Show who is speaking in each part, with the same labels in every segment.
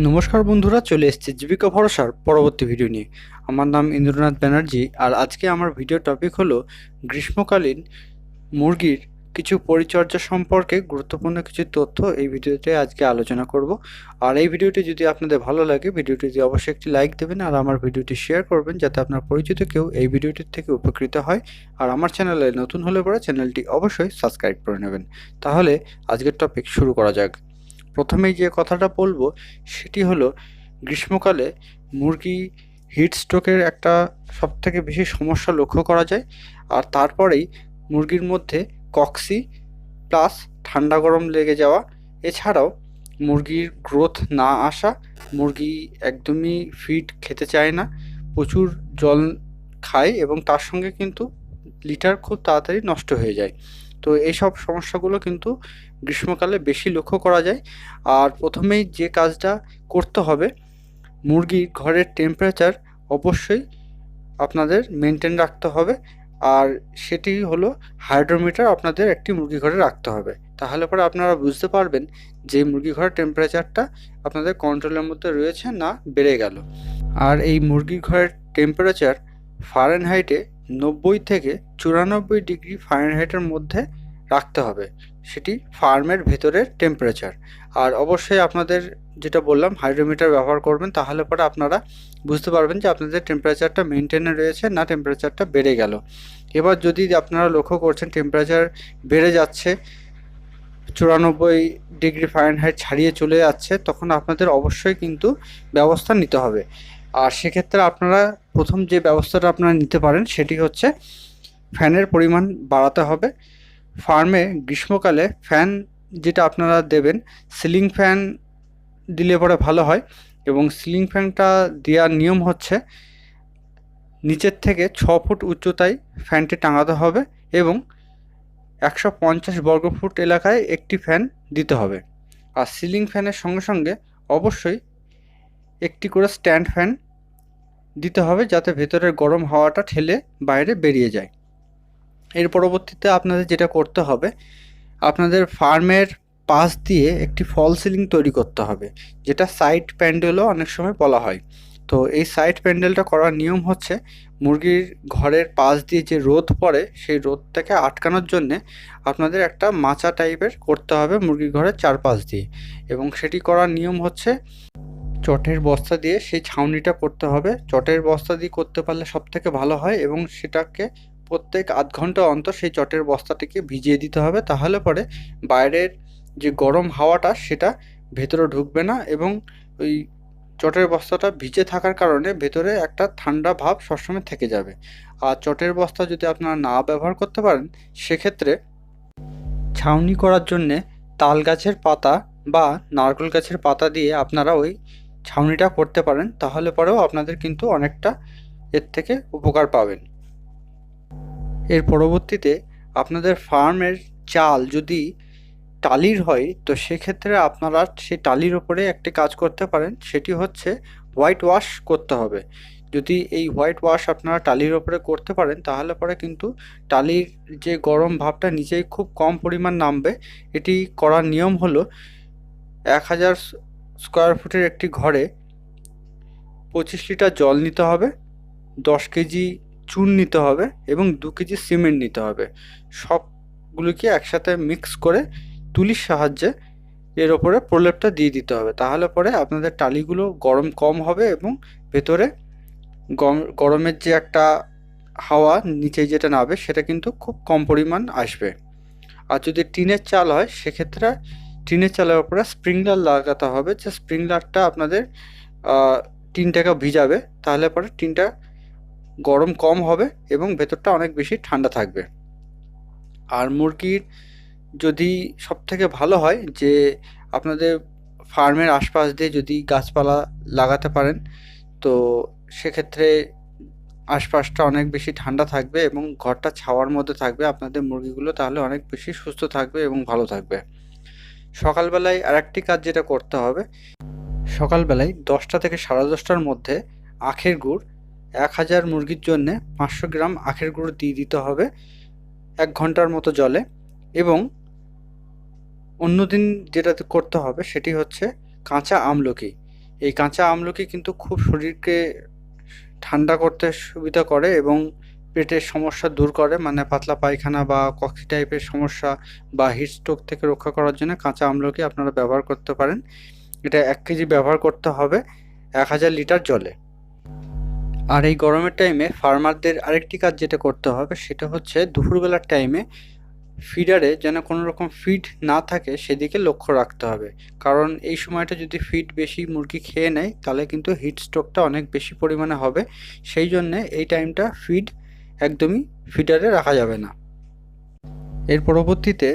Speaker 1: নমস্কার বন্ধুরা, চলে এসেছি জীবিকা ভরসার পরবর্তী ভিডিও নিয়ে। আমার নাম ইন্দ্রনাথ ব্যানার্জি, আর আজকে আমার ভিডিও টপিক হলো গ্রীষ্মকালীন মুরগির কিছু পরিচর্যা সম্পর্কে গুরুত্বপূর্ণ কিছু তথ্য এই ভিডিওতে আজকে আলোচনা করব। আর এই ভিডিওটি যদি আপনাদের ভালো লাগে, ভিডিওটিতে অবশ্যই একটি লাইক দেবেন আর আমার ভিডিওটি শেয়ার করবেন, যাতে আপনার পরিচিত কেউ এই ভিডিওটির থেকে উপকৃত হয়। আর আমার চ্যানেলে নতুন হলে পরে চ্যানেলটি অবশ্যই সাবস্ক্রাইব করে নেবেন। তাহলে আজকের টপিক শুরু করা যাক। প্রথমেই যে কথাটা বলবো সেটি হলো, গ্রীষ্মকালে মুরগি হিট স্ট্রোকের একটা সবথেকে বেশি সমস্যা লক্ষ্য করা যায়। আর তারপরেই মুরগির মধ্যে কক্সি প্লাস ঠান্ডা গরম লেগে যাওয়া, এছাড়াও মুরগির গ্রোথ না আসা, মুরগি একদমই ফিড খেতে চায় না, প্রচুর জল খায় এবং তার সঙ্গে কিন্তু লিটার খুব তাড়াতাড়ি নষ্ট হয়ে যায়। তো এইসব সমস্যাগুলো কিন্তু গ্রীষ্মকালে বেশি লক্ষ্য করা যায়। আর প্রথমেই যে কাজটা করতে হবে, মুরগির ঘরের টেম্পারেচার অবশ্যই আপনাদের মেনটেন রাখতে হবে। আর সেটি হলো হাইড্রোমিটার আপনাদের একটি মুরগি ঘরে রাখতে হবে। তাহলে পরে আপনারা বুঝতে পারবেন যে মুরগি ঘরের টেম্পারেচারটা আপনাদের কন্ট্রোলের মধ্যে রয়েছে না বেড়ে গেল। আর এই মুরগির ঘরের টেম্পারেচার ফারেনহাইটে 90 থেকে 94 ডিগ্রি ফারেনহাইটের মধ্যে রাখতে হবে, সেটি ফার্মের ভেতরের টেম্পারেচার। আর অবশ্যই আপনাদের যেটা বললাম হাইড্রোমিটার ব্যবহার করবেন, তাহলে পরে আপনারা বুঝতে পারবেন যে আপনাদের টেম্পারেচারটা মেনটেনে রয়েছে না টেম্পারেচারটা বেড়ে গেল। এবার যদি আপনারা লক্ষ্য করছেন টেম্পারেচার বেড়ে যাচ্ছে, 94 ডিগ্রি ফারেনহাইট ছাড়িয়ে চলে যাচ্ছে, তখন আপনাদের অবশ্যই কিন্তু ব্যবস্থা নিতে হবে। আর সেক্ষেত্রে আপনারা প্রথম যে ব্যবস্থাটা আপনারা নিতে পারেন সেটি হচ্ছে ফ্যানের পরিমাণ বাড়াতে হবে। ফার্মে গ্রীষ্মকালে ফ্যান যেটা আপনারা দেবেন, সিলিং ফ্যান দিলে পরে ভালো হয়। এবং সিলিং ফ্যানটা দেওয়ার নিয়ম হচ্ছে, নিচের থেকে 6 ফুট উচ্চতায় ফ্যানটি টাঙাতে হবে এবং 150 বর্গফুট এলাকায় একটি ফ্যান দিতে হবে। আর সিলিং ফ্যানের সঙ্গে সঙ্গে অবশ্যই একটি করে স্ট্যান্ড ফ্যান দিতে হবে, যাতে ভেতরের গরম হাওয়াটা ঠেলে বাইরে বেরিয়ে যায়। এর পরবর্তীতে আপনাদের যেটা করতে হবে, আপনাদের ফার্মের পাশ দিয়ে একটি ফল সিলিং তৈরি করতে হবে, যেটা সাইড প্যান্ডেলও অনেক সময় বলা হয়। তো এই সাইড প্যান্ডেলটা করার নিয়ম হচ্ছে, মুরগির ঘরের পাশ দিয়ে যে রোদ পড়ে সেই রোদটাকে আটকানোর জন্যে আপনাদের একটা মাচা টাইপের করতে হবে মুরগির ঘরের চারপাশ দিয়ে। এবং সেটি করার নিয়ম হচ্ছে, চটের বস্তা দিয়ে সেই ছাউনিটা করতে হবে। চটের বস্তা দিয়ে করতে পারলে সবথেকে ভালো হয় এবং সেটাকে প্রত্যেক আধ ঘন্টা অন্তর সেই চটের বস্তাটিকে ভিজিয়ে দিতে হবে। তাহলে পরে বাইরের যে গরম হাওয়াটা সেটা ভেতরে ঢুকবে না এবং ওই চটের বস্তাটা ভিজে থাকার কারণে ভেতরে একটা ঠান্ডা ভাব সবসময় থেকে যাবে। আর চটের বস্তা যদি আপনারা না ব্যবহার করতে পারেন, সেক্ষেত্রে ছাউনি করার জন্যে তাল গাছের পাতা বা নারকেল গাছের পাতা দিয়ে আপনারা ওই ছাউনিটা করতে পারেন, তাহলে পরেও আপনাদের কিন্তু অনেকটা এর থেকে উপকার পাবেন। এর পরবর্তীতে আপনাদের ফার্মের চাল যদি টালির হয়, তো সেক্ষেত্রে আপনারা সেই টালির ওপরে একটি কাজ করতে পারেন, সেটি হচ্ছে হোয়াইট ওয়াশ করতে হবে। যদি এই হোয়াইট ওয়াশ আপনারা টালির ওপরে করতে পারেন, তাহলে পরে কিন্তু টালির যে গরম ভাবটা নিচেই খুব কম পরিমাণ নামবে। এটি করার নিয়ম হলো, 1000 স্কোয়ার ফুটের একটি ঘরে 25 লিটার জল নিতে হবে, 10 কেজি চুন নিতে হবে এবং 2 কেজি সিমেন্ট নিতে হবে। সবগুলোকে একসাথে মিক্স করে তুলির সাহায্যে এর ওপরে প্রলেপটা দিয়ে দিতে হবে। তাহলে পরে আপনাদের টালিগুলো গরম কম হবে এবং ভেতরে গরমের যে একটা হাওয়া নিচে যেটা নামবে সেটা কিন্তু খুব কম পরিমাণ আসবে। আর যদি টিনের চাল হয়, সেক্ষেত্রে টিনের চালের ওপরে স্প্রিংলার লাগাতে হবে, যে স্প্রিংলারটা আপনাদের টিনটাকে ভিজাবে। তাহলে পরে টিনটা গরম কম হবে এবং ভেতরটা অনেক বেশি ঠান্ডা থাকবে। আর মুরগির যদি সবথেকে ভালো হয় যে আপনাদের ফার্মের আশপাশ দিয়ে যদি গাছপালা লাগাতে পারেন, তো সেক্ষেত্রে আশপাশটা অনেক বেশি ঠান্ডা থাকবে এবং ঘরটা ছাওয়ার মধ্যে থাকবে। আপনাদের মুরগিগুলো তাহলে অনেক বেশি সুস্থ থাকবে এবং ভালো থাকবে। সকালবেলায় আরেকটি কাজ যেটা করতে হবে, সকালবেলায় 10টা থেকে 10:30টার মধ্যে আখের গুড় 1000 মুরগির জন্যে 500 গ্রাম আখের গুঁড়ো দিয়ে দিতে হবে 1 ঘন্টার মতো জলে। এবং অন্য দিন যেটা করতে হবে সেটি হচ্ছে কাঁচা আমলকি। এই কাঁচা আমলকি কিন্তু খুব শরীরকে ঠান্ডা করতে সুবিধা করে এবং পেটের সমস্যা দূর করে, মানে পাতলা পায়খানা বা কফি টাইপের সমস্যা বা হিট স্ট্রোক থেকে রক্ষা করার জন্য কাঁচা আমলকি আপনারা ব্যবহার করতে পারেন। এটা 1 কেজি ব্যবহার করতে হবে 1000 লিটার জলে। আর এই গরমের টাইমে ফার্মারদের আরেকটি কাজ যেটা করতে হবে সেটা হচ্ছে দুপুরবেলার টাইমে ফিডারে যেন কোনো রকম ফিড না থাকে সেদিকে লক্ষ্য রাখতে হবে, কারণ এই সময়টা যদি ফিড বেশি মুরগি খেয়ে নেয় তাহলে কিন্তু হিট স্ট্রোকটা অনেক বেশি পরিমাণে হবে। সেই জন্যে এই টাইমটা ফিড একদমই ফিডারে রাখা যাবে না। এর পরবর্তীতে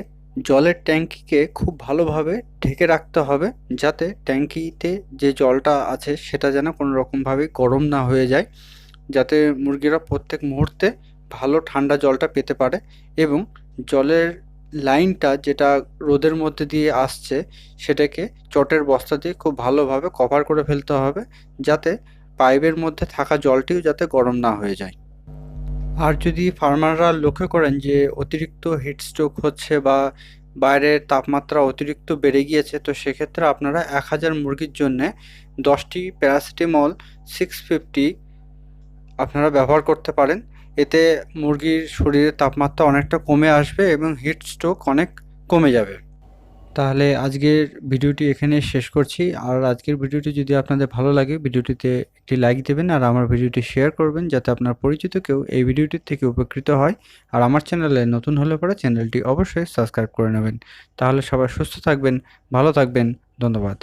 Speaker 1: জলের ট্যাঙ্কিকে খুব ভালোভাবে ঢেকে রাখতে হবে, যাতে ট্যাঙ্কিতে যে জলটা আছে সেটা যেন কোনো রকমভাবে গরম না হয়ে যায়, যাতে মুরগিরা প্রত্যেক মুহূর্তে ভালো ঠান্ডা জলটা পেতে পারে। এবং জলের লাইনটা যেটা রোদের মধ্যে দিয়ে আসছে সেটাকে চটের বস্তা দিয়ে খুব ভালোভাবে কভার করে ফেলতে হবে, যাতে পাইপের মধ্যে থাকা জলটিও যাতে গরম না হয়ে যায়। আর যদি ফার্মাররা লক্ষ্য করেন যে অতিরিক্ত হিট স্ট্রোক হচ্ছে বা বাইরের তাপমাত্রা অতিরিক্ত বেড়ে গিয়েছে, তো সেক্ষেত্রে আপনারা 1000 মুরগির জন্যে 10টি প্যারাসিটামল 650 আপনারা ব্যবহার করতে পারেন। এতে মুরগির শরীরের তাপমাত্রা অনেকটা কমে আসবে এবং হিট স্ট্রোক অনেক কমে যাবে। তাহলে আজকের ভিডিওটি এখানে শেষ করছি। আর আজকের ভিডিওটি যদি আপনাদের ভালো লাগে ভিডিওটিতে একটি লাইক দেবেন আর আমার ভিডিওটি শেয়ার করবেন, যাতে আপনার পরিচিত কেউ এই ভিডিওটির থেকে উপকৃত হয়। আর আমার চ্যানেলে নতুন হলে পরে চ্যানেলটি অবশ্যই সাবস্ক্রাইব করে নেবেন। তাহলে সবাই সুস্থ থাকবেন, ভালো থাকবেন। ধন্যবাদ।